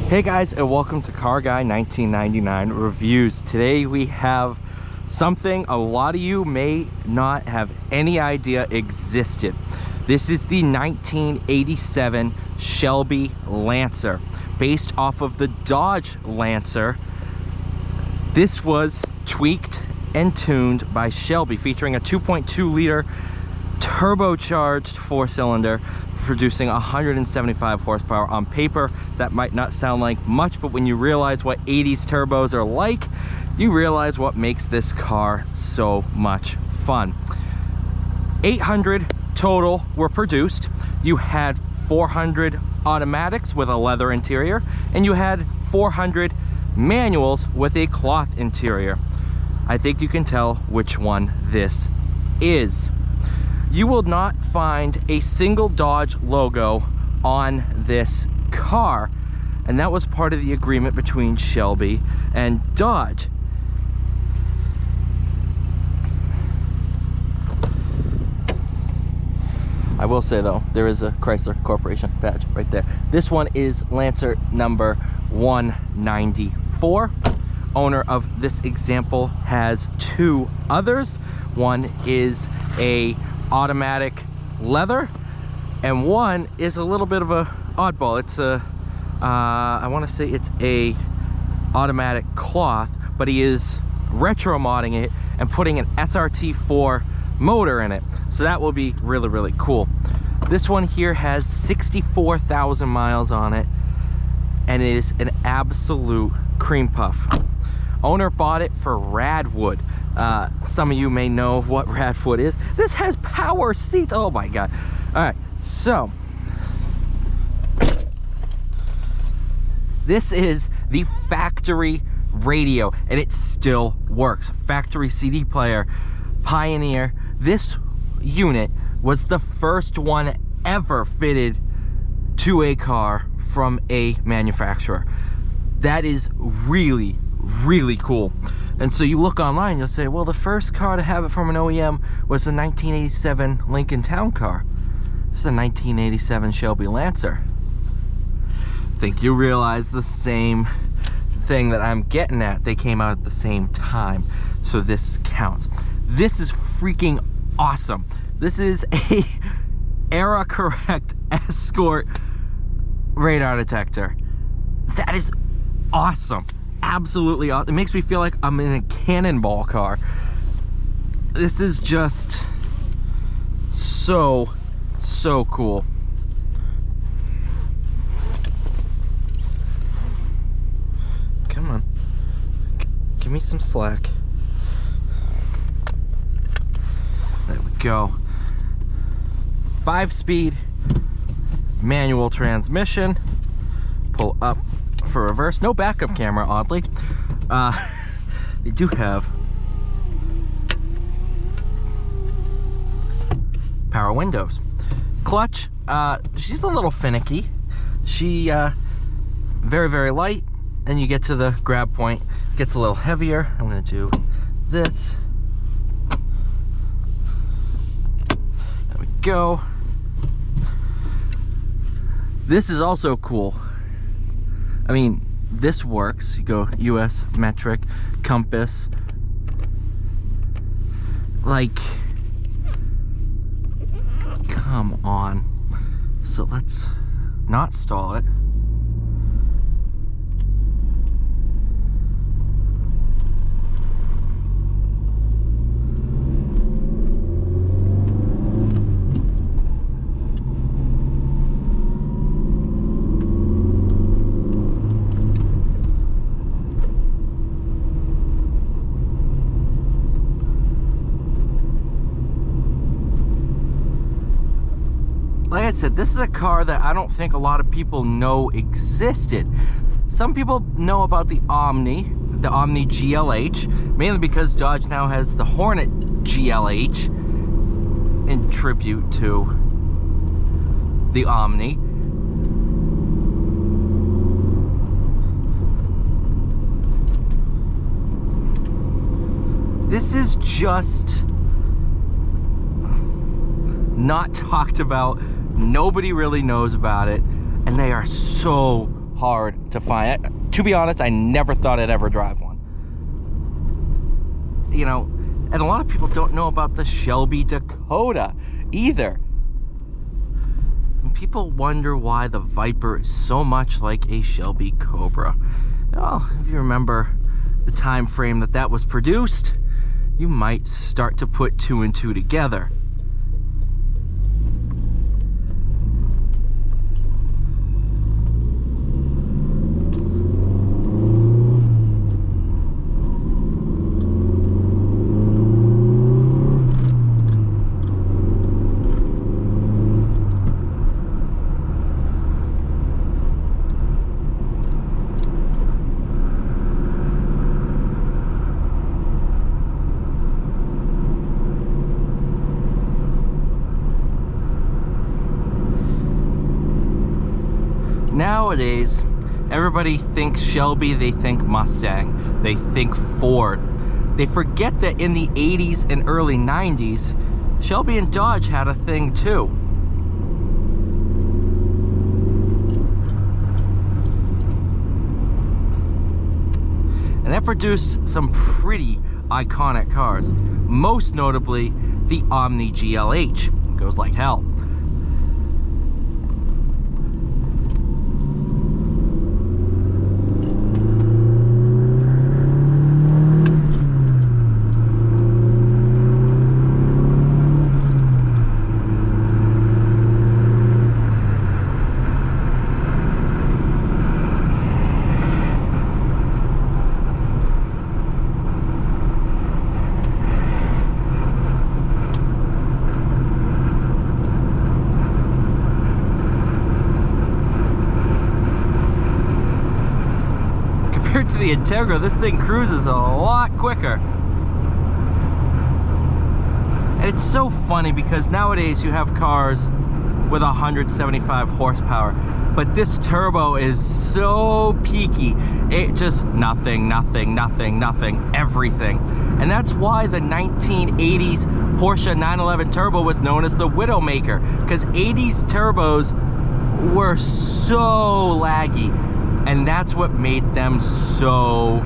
Hey guys, and welcome to Car Guy 1999 Reviews. Today we have something a lot of you may not have any idea existed. This is the 1987 Shelby Lancer, based off of the Dodge Lancer. This was tweaked and tuned by Shelby, featuring a 2.2 liter turbocharged four-cylinder producing 175 horsepower. On paper that might not sound like much, but when you realize what 80s turbos are like, you realize what makes this car so much fun. 800 total were produced. You had 400 automatics with a leather interior, and you had 400 manuals with a cloth interior. I think you can tell which one this is. You will not find a single Dodge logo on this car, and that was part of the agreement between Shelby and Dodge. I will say though, there is a Chrysler Corporation badge right there. This one is Lancer number 194. Owner of this example has two others. One is a automatic leather, and one is a little bit of a oddball. It's a I want to say it's a automatic cloth, but he is retro modding it and putting an SRT4 motor in it, so that will be really cool. This one here has 64,000 miles on it, and it is an absolute cream puff. Owner bought it for Radwood. Some of you may know what Radwood is. This has power seats. Oh my god. All right, so this is the factory radio, and it still works. Factory CD player, Pioneer. This unit was the first one ever fitted to a car from a manufacturer. That is really cool. And so you look online, you'll say, well, the first car to have it from an OEM was the 1987 Lincoln Town Car. This is a 1987 Shelby Lancer. I think you realize the same thing that I'm getting at. They came out at the same time, so this counts. This is freaking awesome. This is a era correct Escort radar detector. That is awesome. Absolutely awesome. It makes me feel like I'm in a cannonball car. This is just so cool. Come on, give me some slack. There we go. 5-speed manual transmission. Pull up for reverse. No backup camera, oddly. They do have power windows. Clutch, she's a little finicky. She very light, and you get to the grab point, gets a little heavier. I'm gonna do this. There we go. This is also cool. I mean, this works. You go US metric, compass. Like, come on. So let's not stall it. Like I said, this is a car that I don't think a lot of people know existed. Some people know about the Omni GLH, mainly because Dodge now has the Hornet GLH in tribute to the Omni. This is just not talked about. Nobody really knows about it, and they are so hard to find. To be honest, I never thought I'd ever drive one. You know, and a lot of people don't know about the Shelby Dakota either. And people wonder why the Viper is so much like a Shelby Cobra. Well, if you remember the time frame that that was produced, you might start to put two and two together. Nowadays, everybody thinks Shelby, they think Mustang, they think Ford. They forget that in the 80s and early 90s, Shelby and Dodge had a thing too. And that produced some pretty iconic cars, most notably the Omni GLH. Goes like hell. To the Integra, this thing cruises a lot quicker. And it's so funny because nowadays you have cars with 175 horsepower, but this turbo is so peaky. It just nothing, everything. And that's why the 1980s Porsche 911 Turbo was known as the Widowmaker, because 80s turbos were so laggy. And that's what made them so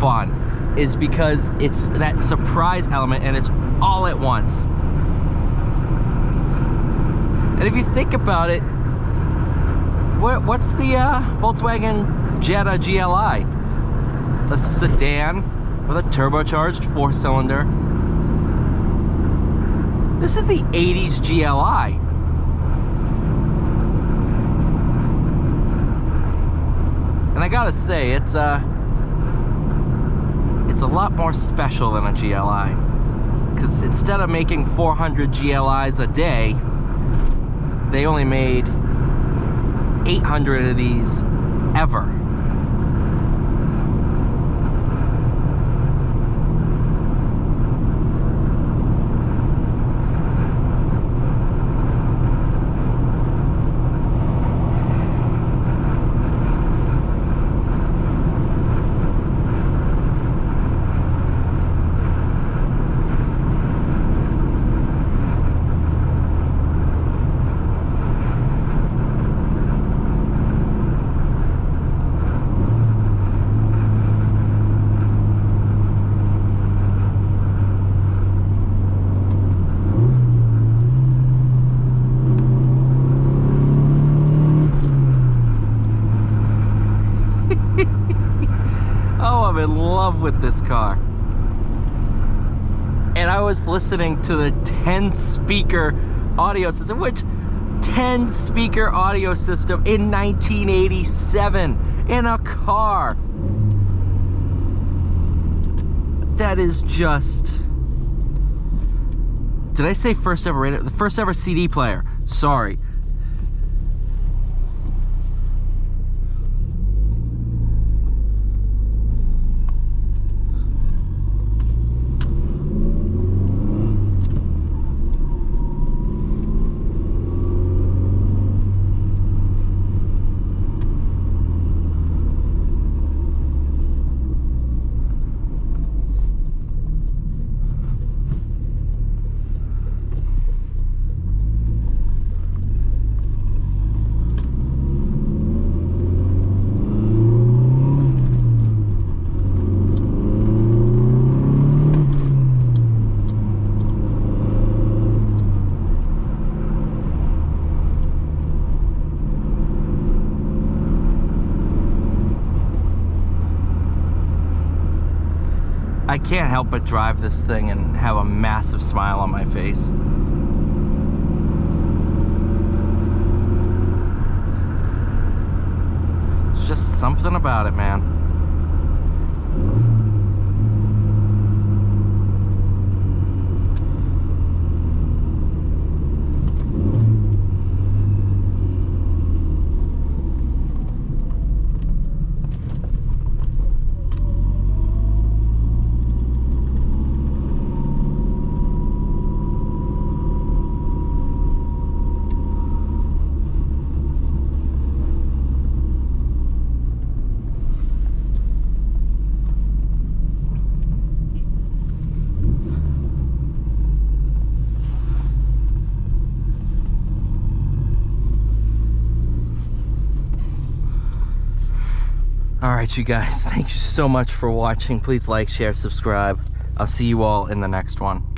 fun, is because it's that surprise element and it's all at once. And if you think about it, what's the Volkswagen Jetta GLI? A sedan with a turbocharged 4-cylinder. This is the 80s GLI. And I gotta say, it's a lot more special than a GLI, because instead of making 400 GLIs a day, they only made 800 of these ever. Oh, I'm in love with this car. And I was listening to the 10-speaker audio system, which 10-speaker audio system in 1987 in a car. That is just... Did I say first ever radio? The first ever CD player. Sorry. I can't help but drive this thing and have a massive smile on my face. It's just something about it, man. Alright, you guys, thank you so much for watching. Please like, share, subscribe. I'll see you all in the next one.